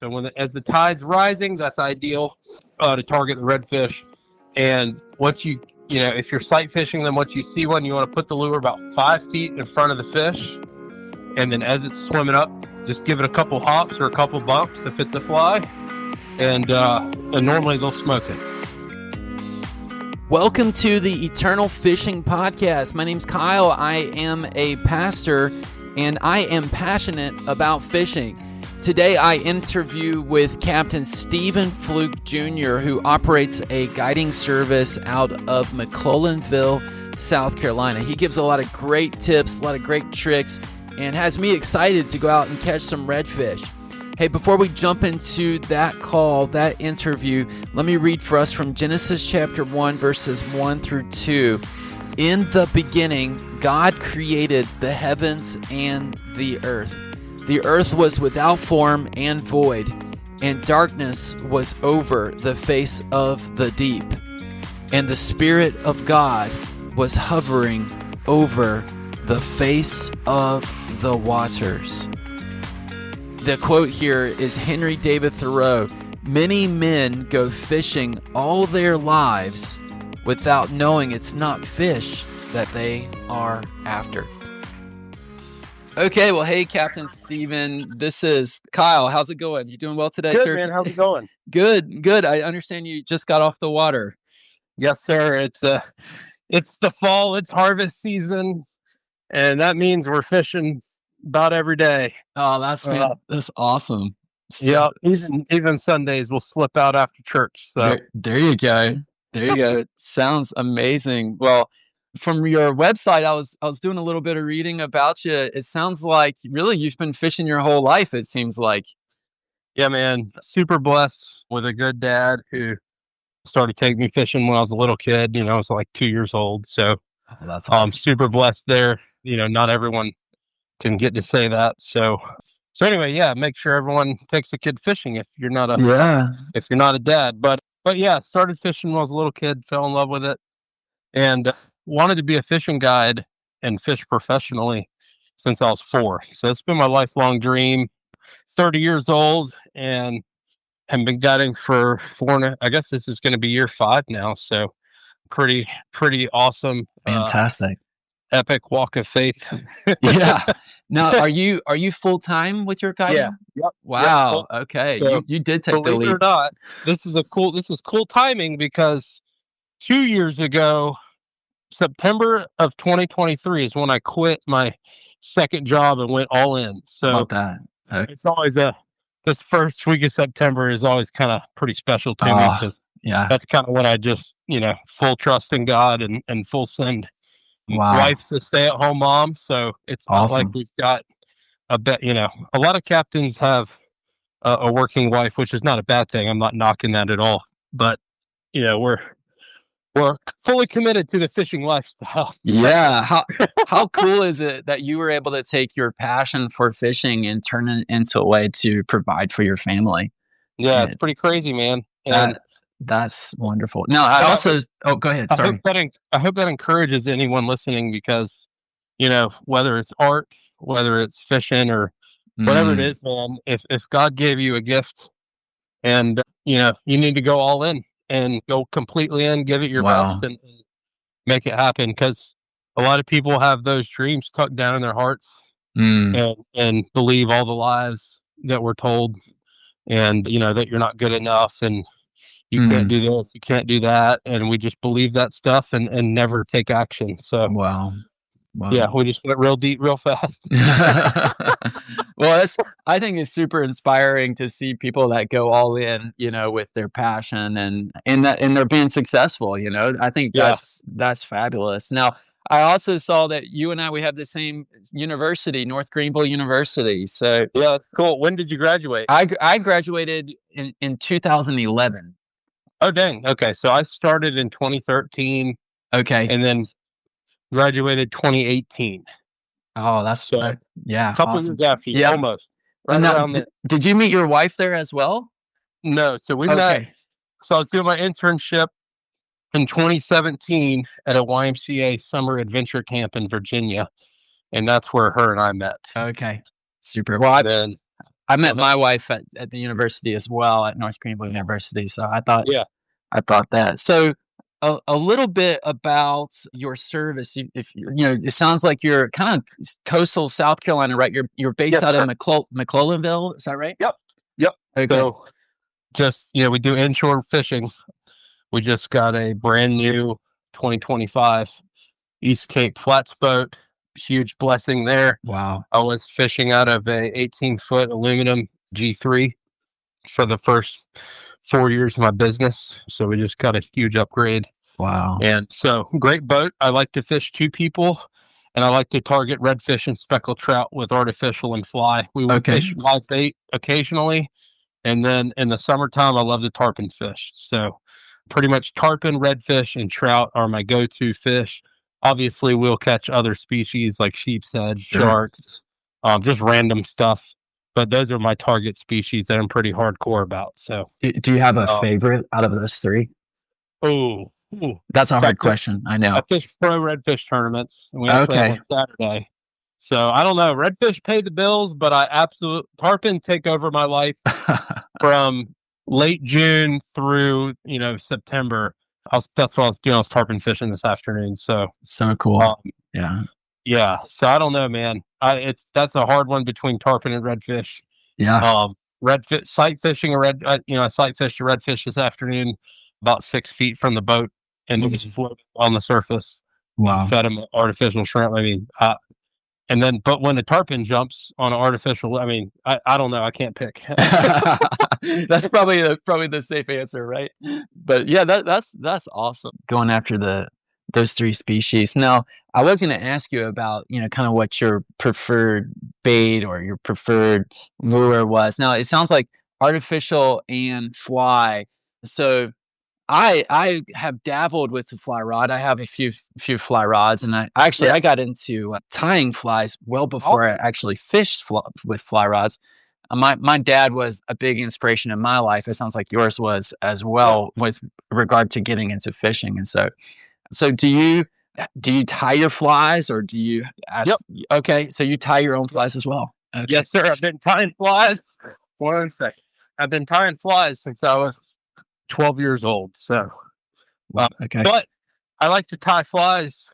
So as the tide's rising, that's ideal to target the redfish. And once if you're sight fishing them, once you see one, you want to put the lure about 5 feet in front of the fish. And then as it's swimming up, just give it a couple hops or a couple bumps if it's a fly. And normally they'll smoke it. Welcome to the Eternal Fishing Podcast. My name's Kyle. I am a pastor, and I am passionate about fishing. Today, I interview with Captain Stephen Flook Jr., who operates a guiding service out of McClellanville, South Carolina. He gives a lot of great tips, a lot of great tricks, and has me excited to go out and catch some redfish. Hey, before we jump into that call, that interview, let me read for us from Genesis chapter 1, verses 1 through 2. In the beginning, God created the heavens and the earth. The earth was without form and void, and darkness was over the face of the deep. And the Spirit of God was hovering over the face of the waters. The quote here is Henry David Thoreau. Many men go fishing all their lives without knowing it's not fish that they are after. Okay, well, hey, Captain Stephen, this is Kyle. How's it going? You doing well today, Good, sir? man. How's it going? Good. I understand you just got off the water. Yes, sir. It's the fall. It's harvest season, and that means we're fishing about every day. Oh, that's awesome. Yeah, even Sundays we'll slip out after church. So there you go. It sounds amazing. Well, from your website, I was doing a little bit of reading about you. It sounds like really you've been fishing your whole life, it seems like. Yeah, man. Super blessed with a good dad who started taking me fishing when I was a little kid. I was like 2 years old. So that's awesome. Super blessed there. Not everyone can get to say that. So anyway, yeah, make sure everyone takes a kid fishing if you're not a dad. But yeah, started fishing when I was a little kid, fell in love with it, and wanted to be a fishing guide and fish professionally since I was 4. So it's been my lifelong dream. 30 years old and have been guiding for 4. I guess this is going to be year 5 now. So pretty awesome. Fantastic. Epic walk of faith. Yeah. Now, are you full time with your guiding? Yeah. Yep. Wow. Yep. Okay. So, you did take the lead. Believe it or not, this is cool timing because 2 years ago, September of 2023 is when I quit my second job and went all in. So about that. Okay. It's always this first week of September is always kind of pretty special to me because that's kind of when I just, full trust in God and full send. Wow. Wife's a stay-at-home mom, so it's awesome. Not like we've got a lot of captains have a working wife, which is not a bad thing. I'm not knocking that at all, but we're fully committed to the fishing lifestyle. Yeah. How cool is it that you were able to take your passion for fishing and turn it into a way to provide for your family? Yeah, it's pretty crazy, man. And that's wonderful. Now, I also... Oh, go ahead. Sorry. I hope that encourages anyone listening because, whether it's art, whether it's fishing or whatever it is, man, if God gave you a gift and, you need to go all in and go completely in, give it your best and make it happen. Because a lot of people have those dreams tucked down in their hearts and believe all the lies that we're told and, that you're not good enough and you can't do this, you can't do that. And we just believe that stuff and never take action. So, wow. Yeah, we just went real deep, real fast. Well, I think it's super inspiring to see people that go all in, with their passion and they're being successful. I think that's fabulous. Now, I also saw that you and we have the same university, North Greenville University. So yeah, that's cool. When did you graduate? I graduated in 2011. Oh, dang. Okay, so I started in 2013. Okay, and then graduated 2018. Oh, that's a couple years after you, almost. Right now, did you meet your wife there as well? No, so we met. So I was doing my internship in 2017 at a YMCA summer adventure camp in Virginia, and that's where her and I met. Okay, super. Well, I met my wife at the university as well, at North Greenville University. So I thought that. So a little bit about your service. If you know, it sounds like you're kind of coastal South Carolina, right? You're based out of McClellanville. Is that right? Yep. Okay. So just, we do inshore fishing. We just got a brand new 2025 East Cape flats boat. Huge blessing there. Wow. I was fishing out of a 18-foot aluminum G3 for the first 4 years of my business. So we just got a huge upgrade. Wow. And so great boat. I like to fish 2 people, and I like to target redfish and speckled trout with artificial and fly. We will fish live bait occasionally. And then in the summertime, I love to tarpon fish. So pretty much tarpon, redfish, and trout are my go-to fish. Obviously, we'll catch other species like sheepshead, sharks, just random stuff. But those are my target species that I'm pretty hardcore about. So, do you have a favorite out of those 3? Oh, that's a hard question. I know. I fish pro redfish tournaments, and we actually have one Saturday. So I don't know. Redfish pay the bills, but tarpon take over my life from late June through September. That's what I was doing. I was tarpon fishing this afternoon. So cool. Yeah. So I don't know, man. That's a hard one between tarpon and redfish. Yeah. Redfish sight fishing I sight fished a redfish this afternoon, about 6 feet from the boat, and it was floating on the surface. Wow. Fed him artificial shrimp. I mean, but when a tarpon jumps on an artificial, I mean, I don't know. I can't pick. That's probably the safe answer, right? But yeah, that's awesome. Going after those 3 species. Now, I was going to ask you about, kind of what your preferred bait or your preferred lure was. Now, it sounds like artificial and fly. So I have dabbled with the fly rod. I have a few fly rods, and I got into tying flies well before I actually fished with fly rods. My dad was a big inspiration in my life. It sounds like yours was as well, with regard to getting into fishing. And so do you tie your flies, or do you ask? Yep. Okay, so you tie your own flies as well. Okay. Yes, sir. I've been tying flies. 1 second. I've been tying flies since I was 12 years old. So, okay. But I like to tie flies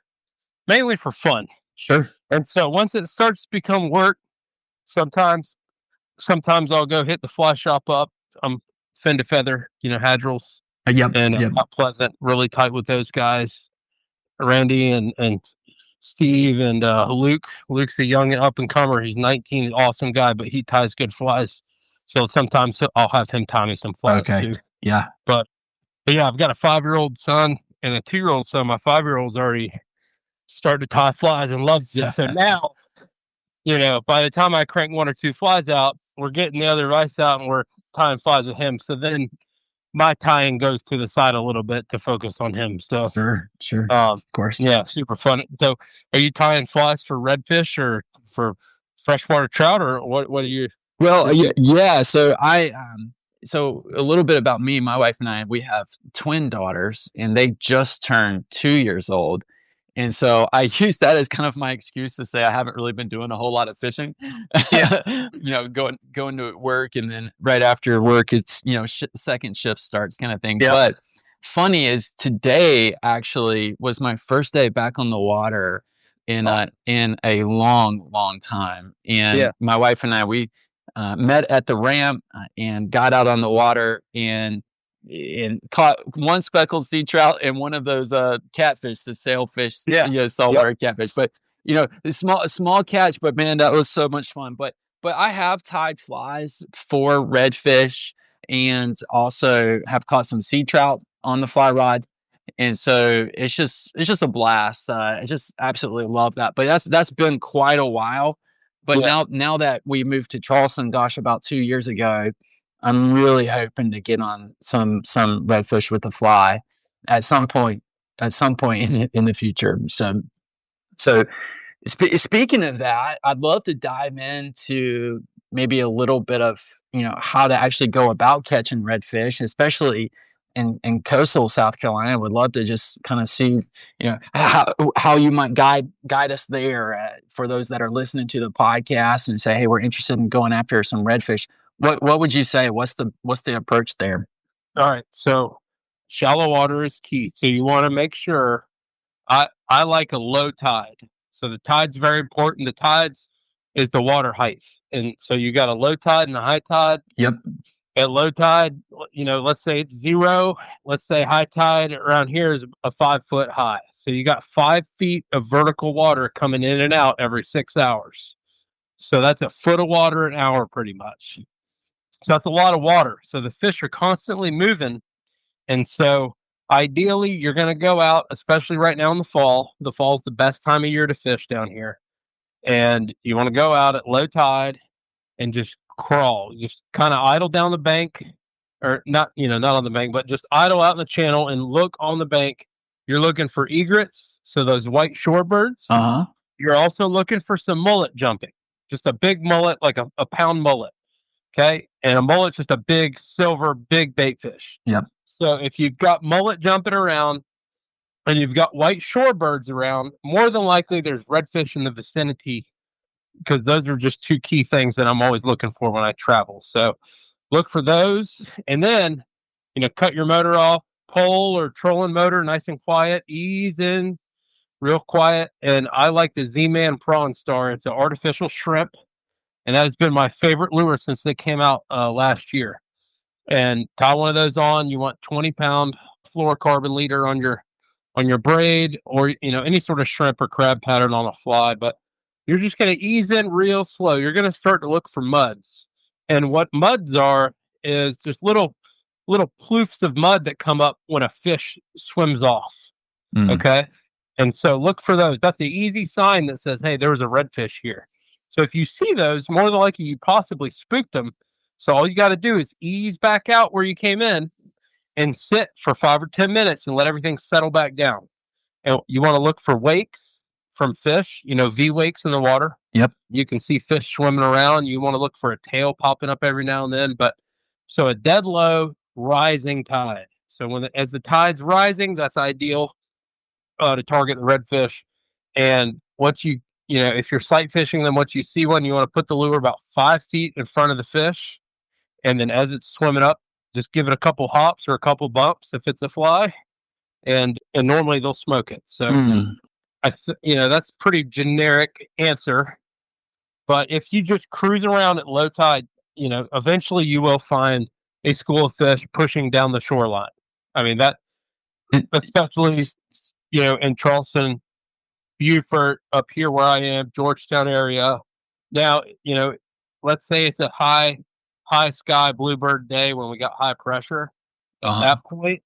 mainly for fun. Sure. And so once it starts to become work, sometimes I'll go hit the fly shop up. I'm fin to feather, Hadrils. And Mount Pleasant, really tight with those guys, Randy and Steve and Luke. Luke's a young and up and comer. He's 19, awesome guy, but he ties good flies. So sometimes I'll have him tie me some flies too. Yeah. But yeah, I've got a 5-year-old son and a 2-year-old son. My 5-year-old's already started to tie flies and loves it. So now, by the time I crank 1 or 2 flies out, we're getting the other rice out and we're tying flies with him. So then my tying goes to the side a little bit to focus on him. So sure. Of course. Yeah, super fun. So are you tying flies for redfish or for freshwater trout, or what are you? Well, yeah. So so a little bit about me. My wife and I, we have twin daughters, and they just turned 2 years old. And so I use that as kind of my excuse to say I haven't really been doing a whole lot of fishing. Yeah. Going to work, and then right after work, it's second shift starts, kind of thing. Yeah. But funny is, today actually was my first day back on the water in a long time. And my wife and I, we met at the ramp and got out on the water and caught 1 speckled sea trout and one of those catfish, the sailfish, saltwater catfish. But a small catch. But man, that was so much fun. But I have tied flies for redfish, and also have caught some sea trout on the fly rod. And so it's just a blast. I just absolutely love that. But that's been quite a while. But now that we moved to Charleston, gosh, about 2 years ago, I'm really hoping to get on some redfish with the fly at some point in the future. So speaking of that, I'd love to dive into maybe a little bit of how to actually go about catching redfish, especially in coastal South Carolina. I would love to just kind of see, how you might guide us there for those that are listening to the podcast and say, hey, we're interested in going after some redfish. What would you say? What's the approach there? All right. So shallow water is key. So you want to make sure I like a low tide. So the tide's very important. The tide is the water height. And so you got a low tide and a high tide. Yep. At low tide, let's say it's 0. Let's say high tide around here is a 5-foot high. So you got 5 feet of vertical water coming in and out every 6 hours. So that's a foot of water an hour pretty much. So that's a lot of water. So the fish are constantly moving. And so ideally, you're going to go out, especially right now in the fall. The fall's the best time of year to fish down here. And you want to go out at low tide and just crawl, just kind of idle down the bank, or not on the bank, but just idle out in the channel and look on the bank. You're looking for egrets, so those white shorebirds. Uh-huh. You're also looking for some mullet jumping, just a big mullet, like a pound mullet. Okay. And a mullet's just a big silver, big bait fish. Yep. So if you've got mullet jumping around and you've got white shorebirds around, more than likely there's redfish in the vicinity, because those are just 2 key things that I'm always looking for when I travel. So look for those, and then, cut your motor off, pole or trolling motor, nice and quiet, ease in real quiet. And I like the Z-Man Prawn Star. It's an artificial shrimp, and that has been my favorite lure since they came out last year. And tie one of those on. You want 20-pound fluorocarbon leader on your braid, or any sort of shrimp or crab pattern on a fly. But you're just going to ease in real slow. You're going to start to look for muds, and what muds are is just little ploofs of mud that come up when a fish swims off. Okay, and so look for those. That's the easy sign that says, hey, there was a redfish here. So if you see those, more than likely you possibly spooked them. So all you got to do is ease back out where you came in and sit for 5 or 10 minutes and let everything settle back down. And you want to look for wakes from fish, V wakes in the water. Yep. You can see fish swimming around. You want to look for a tail popping up every now and then. But so a dead low rising tide. So as the tide's rising, that's ideal to target the redfish. And once if you're sight fishing them, once you see one, you want to put the lure about 5 feet in front of the fish. And then as it's swimming up, just give it a couple hops or a couple bumps if it's a fly, and normally they'll smoke it. So that's pretty generic answer. But if you just cruise around at low tide, eventually you will find a school of fish pushing down the shoreline. I mean, that, especially in Charleston, Beaufort, up here where I am, Georgetown area. Now, let's say it's a high sky bluebird day when we got high pressure. At that point,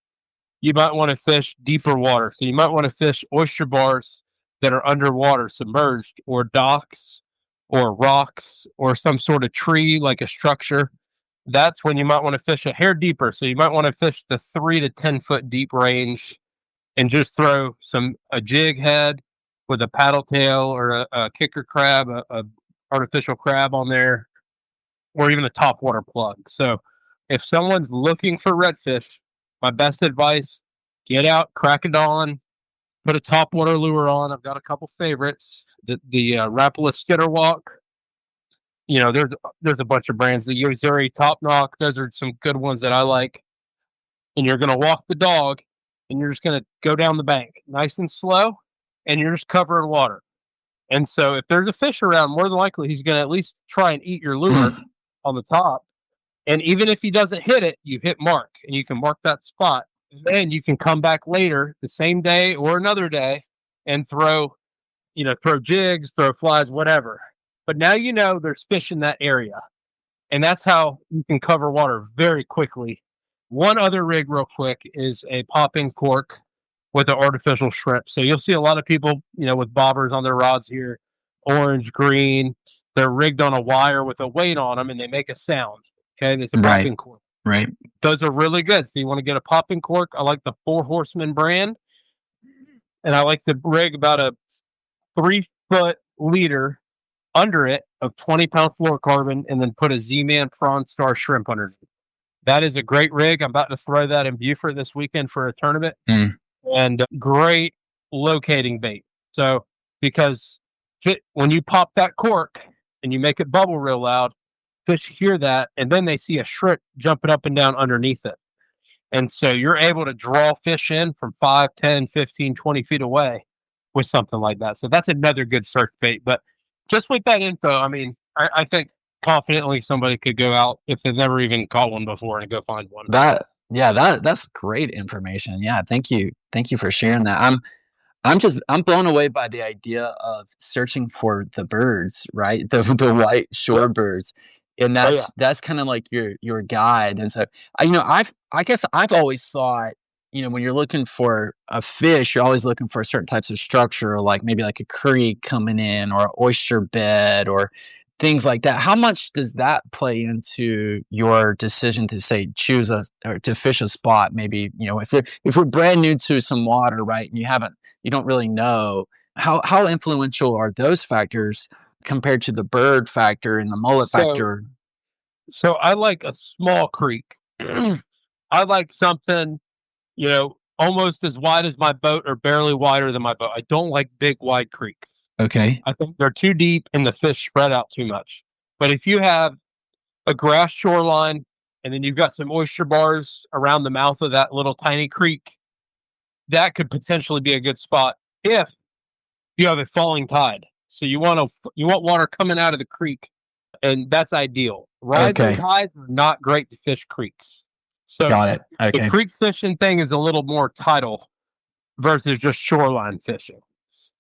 you might want to fish deeper water. So you might want to fish oyster bars that are underwater, submerged, or docks, or rocks, or some sort of tree, like a structure. That's when you might want to fish a hair deeper. So you might want to fish the 3 to 10 foot deep range and just throw a jig head with a paddle tail or a kicker crab, a artificial crab on there, or even a topwater plug. So if someone's looking for redfish, my best advice, get out, crack a dawn, put a topwater lure on. I've got a couple favorites. The Rapala Skitterwalk. There's a bunch of brands. The Yozuri Top Knock. Those are some good ones that I like. And you're going to walk the dog, and you're just going to go down the bank nice and slow, and you're just covering water. And so if there's a fish around, more than likely he's going to at least try and eat your lure on the top. And even if he doesn't hit it, you hit mark, and you can mark that spot. And then you can come back later, the same day or another day, and throw jigs, throw flies, whatever. But now there's fish in that area. And that's how you can cover water very quickly. One other rig real quick is a popping cork with an artificial shrimp. So you'll see a lot of people, with bobbers on their rods here, orange, green. They're rigged on a wire with a weight on them, and they make a sound. Okay, there's a popping cork. Right. Those are really good. So you want to get a popping cork. I like the Four Horsemen brand, and I like to rig about a 3-foot leader under it of 20-pound fluorocarbon, and then put a Z-Man Prawn Star shrimp underneath. That is a great rig. I'm about to throw that in Beaufort this weekend for a tournament, and great locating bait. So because when you pop that cork and you make it bubble real loud, fish hear that, and then they see a shrimp jumping up and down underneath it. And so you're able to draw fish in from 5, 10, 15, 20 feet away with something like that. So that's another good search bait. But just with that info, I mean, I think confidently somebody could go out if they've never even caught one before and go find one. That's great information. Yeah, thank you for sharing that. I'm blown away by the idea of searching for the birds, right? The white shorebirds, and that's kind of like your guide. And so I guess I've always thought, when you're looking for a fish, you're always looking for certain types of structure, like maybe like a creek coming in or an oyster bed or things like that. How much does that play into your decision to say choose or to fish a spot? Maybe if we're brand new to some water, right, and you don't really know how influential are those factors compared to the bird factor and the mullet factor? So I like a small creek. I like something, almost as wide as my boat or barely wider than my boat. I don't like big, wide creeks. Okay. I think they're too deep and the fish spread out too much. But if you have a grass shoreline and then you've got some oyster bars around the mouth of that little tiny creek, that could potentially be a good spot if you have a falling tide. So you want water coming out of the creek, and that's ideal. Rising tides are not great to fish creeks. So got it. Okay. The creek fishing thing is a little more tidal versus just shoreline fishing.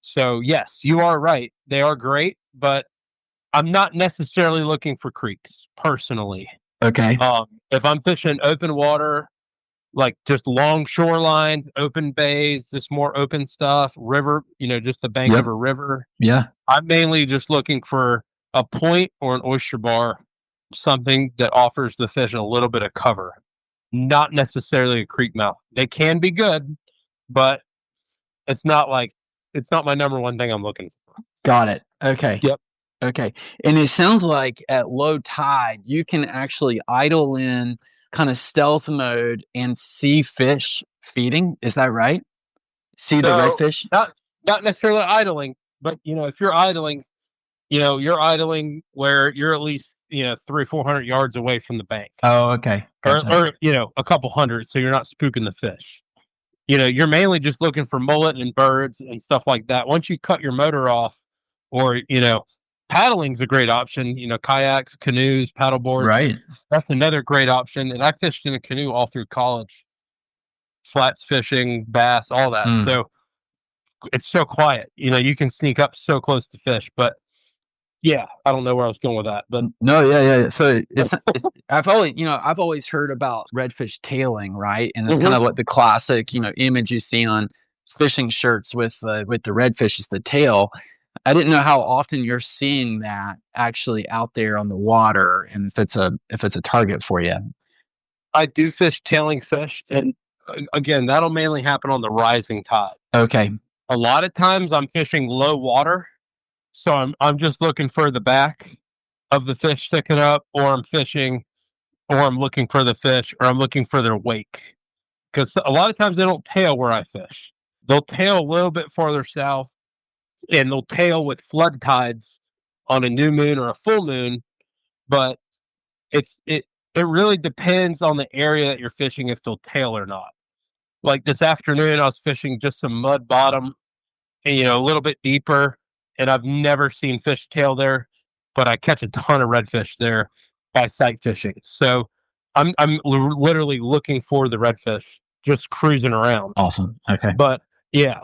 So yes, you are right. They are great, but I'm not necessarily looking for creeks personally. Okay. If I'm fishing open water, like just long shorelines, open bays, just more open stuff, river, just the bank of a river. Yeah. I'm mainly just looking for a point or an oyster bar, something that offers the fish a little bit of cover, not necessarily a creek mouth. They can be good, but it's not my number one thing I'm looking for. Got it. Okay. Yep. Okay. And it sounds like at low tide, you can actually idle in kind of stealth mode and see fish feeding. Is that right? See the redfish? Not necessarily idling, but if you're idling, you're idling where you're at least 300-400 yards away from the bank. Oh, okay. Gotcha. Or a couple hundred, so you're not spooking the fish. You're mainly just looking for mullet and birds and stuff like that. Once you cut your motor off, or paddling's a great option. Kayaks, canoes, paddleboards. Right. That's another great option. And I fished in a canoe all through college. Flats fishing, bass, all that. So it's so quiet. You can sneak up so close to fish. But yeah, I don't know where I was going with that. But no, yeah. So I've always heard about redfish tailing, right? And it's kind of like the classic, image you see on fishing shirts with the redfish is the tail. I didn't know how often you're seeing that actually out there on the water, and if it's a target for you. I do fish tailing fish, and again, that'll mainly happen on the rising tide. Okay. A lot of times I'm fishing low water, so I'm just looking for the back of the fish sticking up, or I'm looking for the fish, or I'm looking for their wake. Because a lot of times they don't tail where I fish. They'll tail a little bit farther south, and they'll tail with flood tides on a new moon or a full moon. But it really depends on the area that you're fishing if they'll tail or not. Like this afternoon, I was fishing just some mud bottom, and a little bit deeper, and I've never seen fish tail there, but I catch a ton of redfish there by sight fishing. So I'm literally looking for the redfish, just cruising around. Awesome. Okay. But yeah.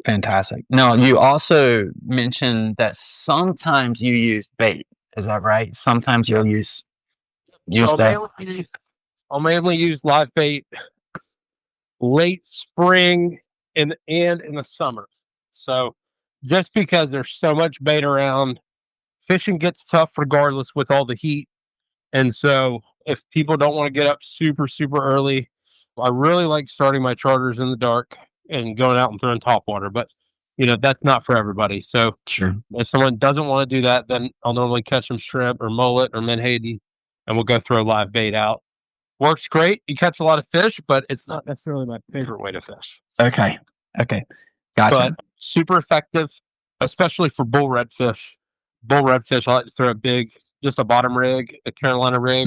Fantastic. Now, you also mentioned that sometimes you use bait. Is that right? Sometimes you'll use that. I'll mainly use live bait late spring and in the summer. So just because there's so much bait around, fishing gets tough regardless with all the heat. And so if people don't want to get up super, super early, I really like starting my charters in the dark and going out and throwing topwater. But, that's not for everybody. So sure. If someone doesn't want to do that, then I'll normally catch some shrimp or mullet or menhaden and we'll go throw live bait out. Works great. You catch a lot of fish, but it's not necessarily my favorite way to fish. Okay. Gotcha. But super effective, especially for bull redfish. Bull redfish, I like to throw just a bottom rig, a Carolina rig,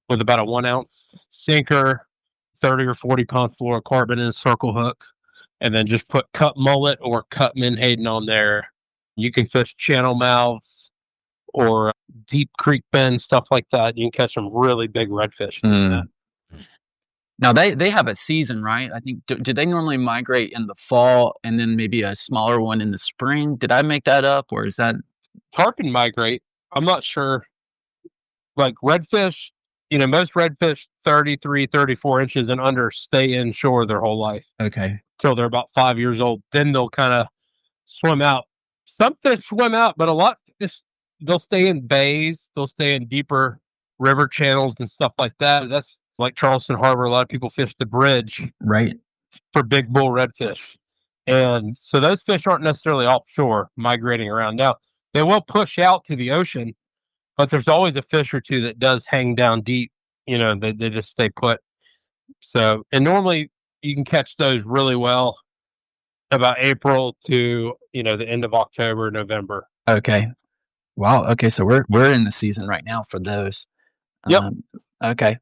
with about a 1 ounce sinker, 30 or 40 pound fluorocarbon in a circle hook, and then just put cut mullet or cut menhaden on there. You can fish channel mouths or deep creek bends, stuff like that. You can catch some really big redfish. Now they have a season, right? I think do they normally migrate in the fall and then maybe a smaller one in the spring? Did I make that up, or is that tarpon migrate? I'm not sure. Like redfish, most redfish 33, 34 inches and under stay inshore their whole life. Okay. Till they're about 5 years old. Then they'll kind of swim out. Some fish swim out, but a lot they'll stay in bays. They'll stay in deeper river channels and stuff like that. That's like Charleston Harbor. A lot of people fish the bridge, right, for big bull redfish. And so those fish aren't necessarily offshore migrating around. Now, they will push out to the ocean, but there's always a fish or two that does hang down deep. They just stay put. So, and normally you can catch those really well about April to, the end of October, November. Okay. Wow. Okay. So we're in the season right now for those. Yep. Okay.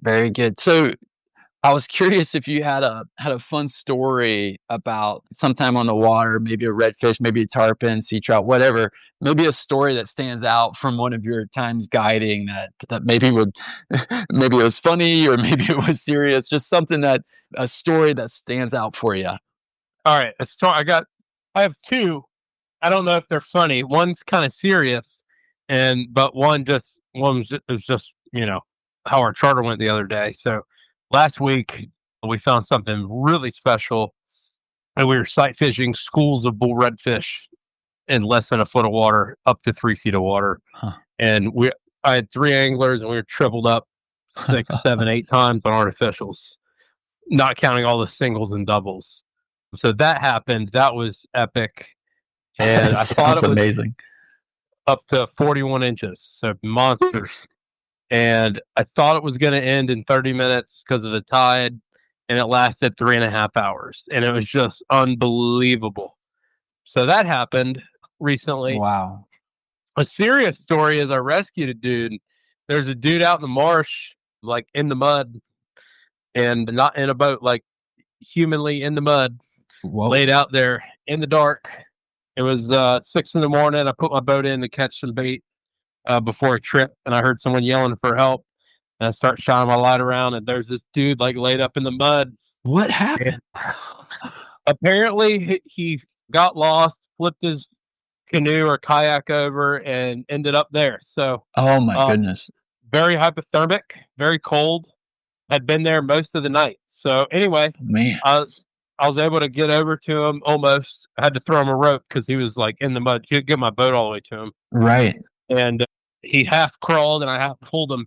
Very good. So I was curious if you had a fun story about sometime on the water, maybe a redfish, maybe a tarpon, sea trout, whatever. Maybe a story that stands out from one of your times guiding that maybe maybe it was funny or maybe it was serious. Just a story that stands out for you. All right, I have two. I don't know if they're funny. One's kind of serious, but one was just how our charter went the other day. So last week we found something really special, and we were sight fishing schools of bull redfish in less than a foot of water, up to 3 feet of water. And I had 3 anglers, and we were tripled up 6, 7, 8 times on artificials, not counting all the singles and doubles. So that happened. That was epic. And I thought it was amazing. Up to 41 inches. So monsters. And I thought it was going to end in 30 minutes because of the tide, and it lasted 3.5 hours. And it was just unbelievable. So that happened recently. Wow. A serious story is I rescued a dude. There's a dude out in the marsh, like in the mud, and not in a boat, like humanly in the mud. Whoa. Laid out there in the dark. It was 6 in the morning. I put my boat in to catch some bait before a trip, and I heard someone yelling for help. And I start shining my light around, and there's this dude like laid up in the mud. What happened? Apparently, he got lost, flipped his canoe or kayak over, and ended up there. So, oh my goodness, very hypothermic, very cold. Had been there most of the night. So anyway, man, I was able to get over to him almost. I had to throw him a rope because he was like in the mud. Couldn't get my boat all the way to him. Right. And he half crawled, and I half pulled him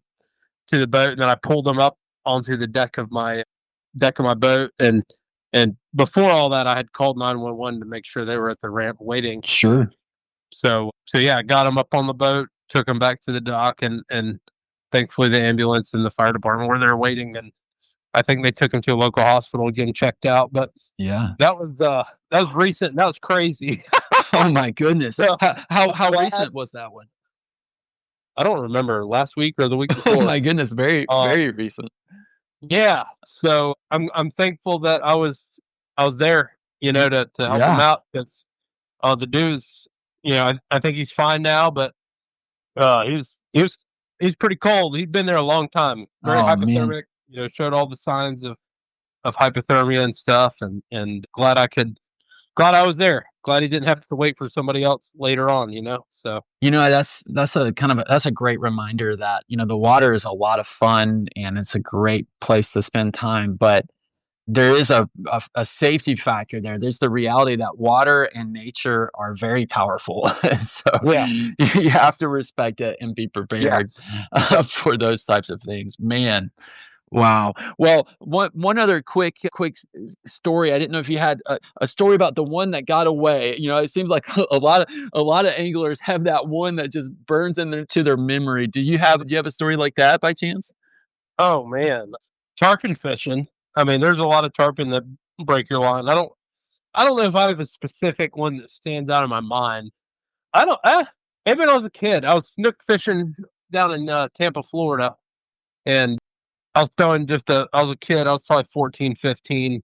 to the boat, and then I pulled him up onto the deck of my boat. And before all that, I had called 911 to make sure they were at the ramp waiting. Sure. So yeah, I got him up on the boat, took him back to the dock, and thankfully the ambulance and the fire department were there waiting, and I think they took him to a local hospital getting checked out. But yeah, that was recent. That was crazy. Oh my goodness! How recent was that one? I don't remember. Last week or the week before. Oh my goodness! Very recent. Yeah. So I'm thankful that I was there, to help him out, because the dude's, I think he's fine now, but he's pretty cold. He'd been there a long time. Very hypothermic. Man. Showed all the signs of hypothermia and stuff, and glad I was there. Glad he didn't have to wait for somebody else later on, So that's a great reminder that, the water is a lot of fun and it's a great place to spend time, but there is a safety factor there. There's the reality that water and nature are very powerful. So yeah, you have to respect it and be prepared for those types of things. Man. Wow. Well, one other quick story. I didn't know if you had a story about the one that got away. You know, it seems like a lot of anglers have that one that just burns into their memory. Do you have a story like that by chance? Oh man, tarpon fishing. I mean, there's a lot of tarpon that break your line. I don't know if I have a specific one that stands out in my mind. I don't. Maybe when I was a kid, I was snook fishing down in Tampa, Florida, and I was throwing I was a kid. I was probably 14, 15,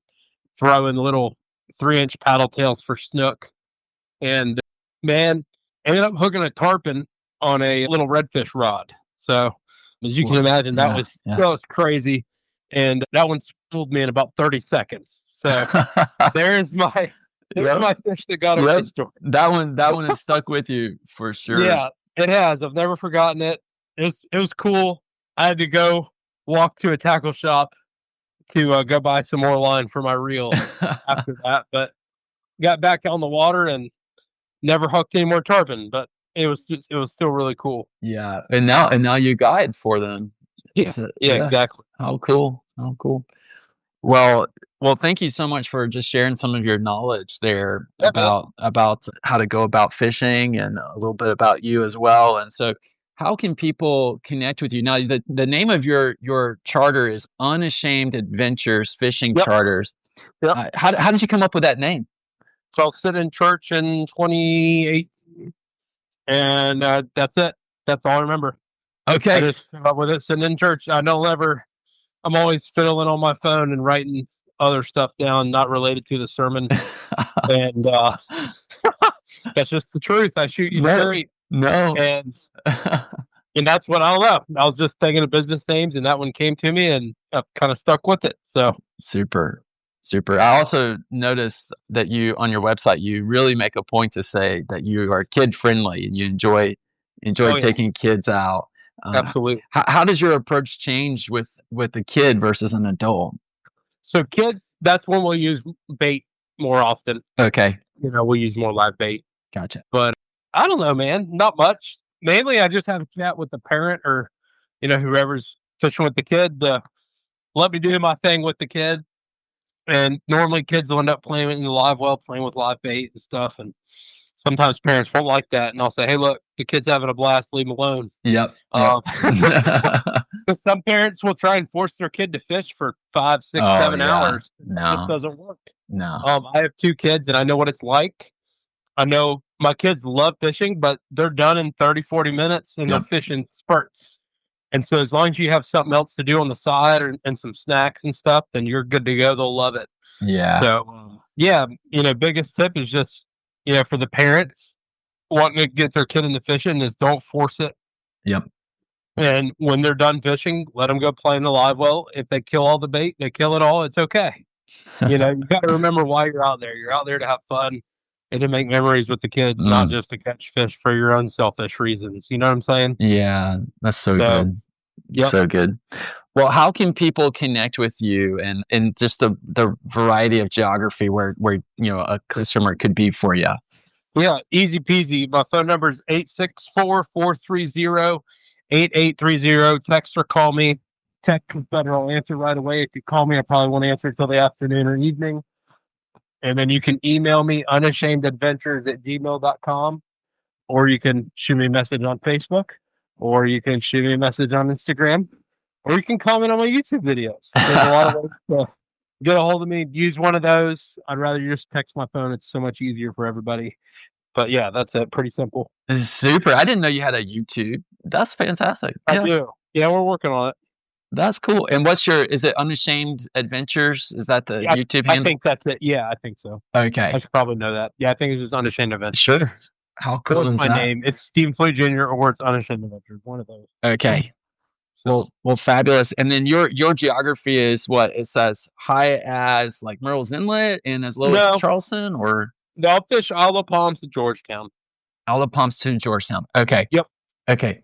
throwing little 3-inch paddle tails for snook, and man, ended up hooking a tarpon on a little redfish rod. So, as you can imagine, that was crazy, and that one spooled me in about 30 seconds. So there's my fish that got away story. That one has stuck with you for sure. Yeah, it has. I've never forgotten it. It was cool. I had to go walk to a tackle shop to go buy some more line for my reel after that, but got back on the water and never hooked any more tarpon. But it was still really cool. Yeah, and now you guide for them. Yeah, exactly. How cool! How cool! Well, thank you so much for just sharing some of your knowledge there about how to go about fishing and a little bit about you as well. And so, how can people connect with you? Now, the name of your charter is Unashamed Adventures Fishing Charters. Yep. How did you come up with that name? So I'll sit in church in 28, and that's it. That's all I remember. Okay. I just came up with it sitting in church. I'm always fiddling on my phone and writing other stuff down not related to the sermon. And that's just the truth. I shoot you straight. No. And that's what I love. I was just thinking of business names, and that one came to me, and I've kind of stuck with it. So super. I also noticed that on your website, you really make a point to say that you are kid friendly and you enjoy taking kids out. Absolutely. How does your approach change with a kid versus an adult? So kids, that's when we'll use bait more often. Okay. We'll use more live bait. Gotcha. But I don't know, man. Not much. Mainly, I just have a chat with the parent or, whoever's fishing with the kid to let me do my thing with the kid. And normally kids will end up playing in the live well, playing with live bait and stuff. And sometimes parents won't like that. And I'll say, hey, look, the kid's having a blast. Leave him alone. Yep. Because some parents will try and force their kid to fish for 5, 6, 7 hours. No. It just doesn't work. No. I have 2 kids, and I know what it's like. I know my kids love fishing, but they're done in 30, 40 minutes, and they'll fish in spurts. And so as long as you have something else to do on the side and some snacks and stuff, then you're good to go. They'll love it. Yeah. So, biggest tip is just, for the parents wanting to get their kid into fishing is don't force it. Yep. And when they're done fishing, let them go play in the live well. If they kill all the bait, they kill it all. It's okay. You got to remember why you're out there. You're out there to have fun and to make memories with the kids, not just to catch fish for your own selfish reasons. You know what I'm saying? Yeah, that's so good. Yep. So good. Well, how can people connect with you and just the variety of geography where a customer could be for you? Yeah, easy peasy. My phone number is 864-430-8830. Text or call me. Text is better. I'll answer right away. If you call me, I probably won't answer until the afternoon or evening. And then you can email me, unashamedadventures@gmail.com, or you can shoot me a message on Facebook, or you can shoot me a message on Instagram, or you can comment on my YouTube videos. There's a lot of ways to get a hold of me. Use one of those. I'd rather you just text my phone. It's so much easier for everybody. But yeah, that's it. Pretty simple. Super. I didn't know you had a YouTube. That's fantastic. I do. Yeah, we're working on it. That's cool. And is it Unashamed Adventures? Is that the YouTube handle? I think that's it. Yeah, I think so. Okay. I should probably know that. Yeah, I think it's just Unashamed Adventures. Sure. How cool is my that? name? It's Stephen Flook Jr. or it's Unashamed Adventures. One of those. Okay. Well, fabulous. And then your geography is what? It's as high as like Merle's Inlet and as low as Charleston, or? No, I'll fish Isle of Palms to Georgetown. Isle of Palms to Georgetown. Okay. Yep. Okay.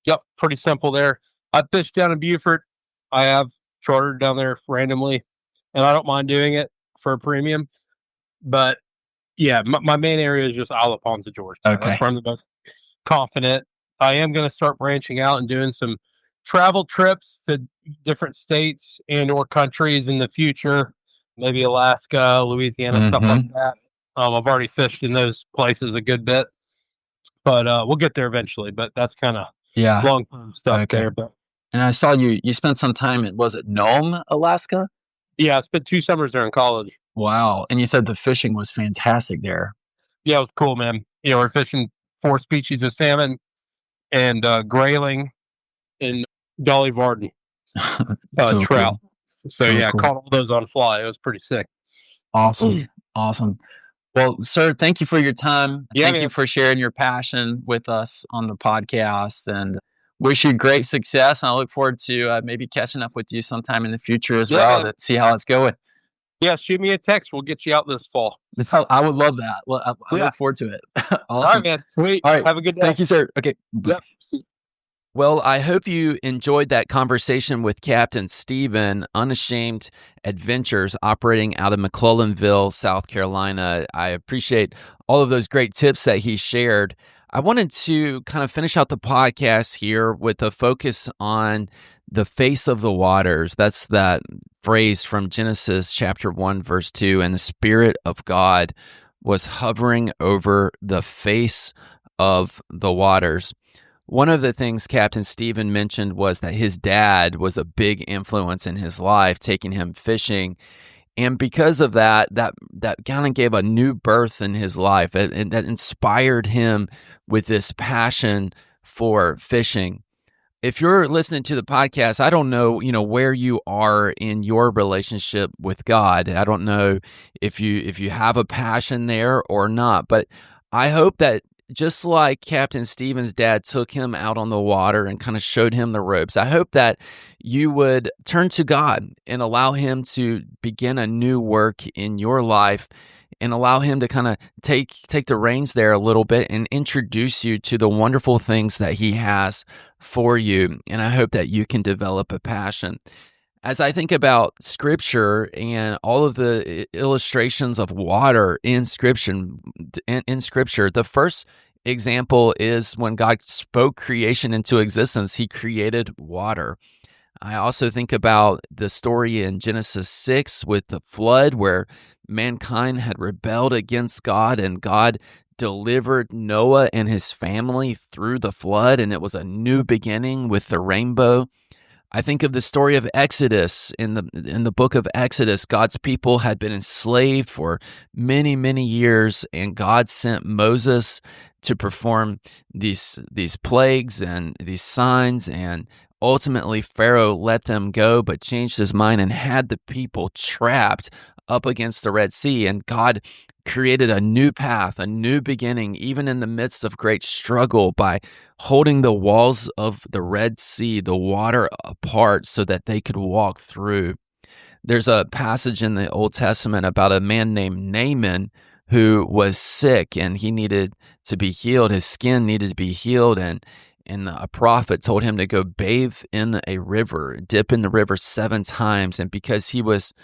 Yep. Pretty simple there. I fish down in Beaufort. I have chartered down there randomly, and I don't mind doing it for a premium. But yeah, my main area is just Isle of Palms to Georgetown. Okay. That's where I'm the most confident. I am going to start branching out and doing some travel trips to different states and or countries in the future, maybe Alaska, Louisiana, stuff like that. I've already fished in those places a good bit, but we'll get there eventually. But that's kind of long-term stuff there. But and I saw you spent some time in, was it Nome, Alaska? Yeah, I spent 2 summers there in college. Wow. And you said the fishing was fantastic there. Yeah, it was cool, man. We're fishing 4 species of salmon and grayling and Dolly Varden So trout. cool. So yeah, cool. Caught all those on fly. It was pretty sick. Awesome. Well, sir, thank you for your time. Yeah, thank you for sharing your passion with us on the podcast, and wish you great success. And I look forward to maybe catching up with you sometime in the future as well to see how it's going. Yeah, shoot me a text. We'll get you out this fall. I would love that. Well, I look forward to it. Awesome. All right, man. Sweet. All right. Have a good day. Thank you, sir. Okay. Yep. Well, I hope you enjoyed that conversation with Captain Stephen, Unashamed Adventures, operating out of McClellanville, South Carolina. I appreciate all of those great tips that he shared. I wanted to kind of finish out the podcast here with a focus on the face of the waters. That's that phrase from Genesis chapter 1, verse 2, and the Spirit of God was hovering over the face of the waters. One of the things Captain Stephen mentioned was that his dad was a big influence in his life, taking him fishing. And because of that kind of gave a new birth in his life, and that inspired him with this passion for fishing. If you're listening to the podcast, I don't know, where you are in your relationship with God. I don't know if you have a passion there or not, but I hope that just like Captain Stephen's dad took him out on the water and kind of showed him the ropes, I hope that you would turn to God and allow him to begin a new work in your life and allow him to kind of take the reins there a little bit and introduce you to the wonderful things that he has for you. And I hope that you can develop a passion. As I think about Scripture and all of the illustrations of water in Scripture, the first example is when God spoke creation into existence, he created water. I also think about the story in Genesis 6 with the flood where mankind had rebelled against God and God delivered Noah and his family through the flood, and it was a new beginning with the rainbow. I think of the story of Exodus. In the book of Exodus, God's people had been enslaved for many, many years, and God sent Moses to perform these plagues and these signs, and ultimately Pharaoh let them go, but changed his mind and had the people trapped up against the Red Sea, and God created a new path, a new beginning, even in the midst of great struggle by holding the walls of the Red Sea, the water apart so that they could walk through. There's a passage in the Old Testament about a man named Naaman who was sick and he needed to be healed. His skin needed to be healed, and a prophet told him to go bathe in a river, dip in the river 7 times. And because he was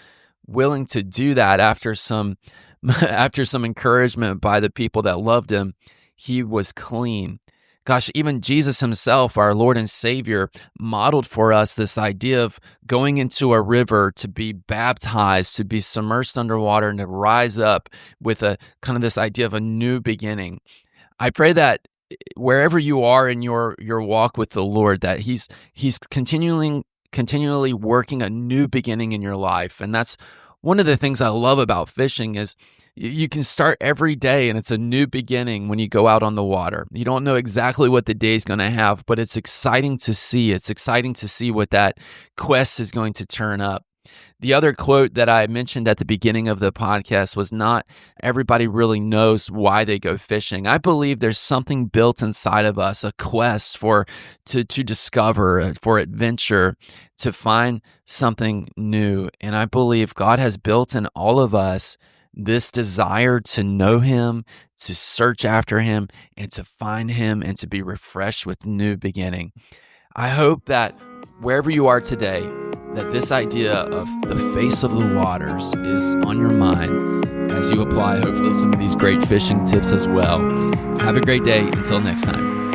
willing to do that after some encouragement by the people that loved him, he was clean. Gosh, even Jesus himself, our Lord and Savior, modeled for us this idea of going into a river to be baptized, to be submersed underwater, and to rise up with a kind of this idea of a new beginning. I pray that wherever you are in your walk with the Lord, that He's continually working a new beginning in your life. And that's one of the things I love about fishing is you can start every day and it's a new beginning when you go out on the water. You don't know exactly what the day is going to have, but it's exciting to see. It's exciting to see what that quest is going to turn up. The other quote that I mentioned at the beginning of the podcast was not everybody really knows why they go fishing. I believe there's something built inside of us, a quest to discover, for adventure, to find something new. And I believe God has built in all of us this desire to know Him, to search after Him, and to find Him, and to be refreshed with new beginning. I hope that wherever you are today, that this idea of the face of the waters is on your mind as you apply, hopefully, some of these great fishing tips as well. Have a great day. Until next time.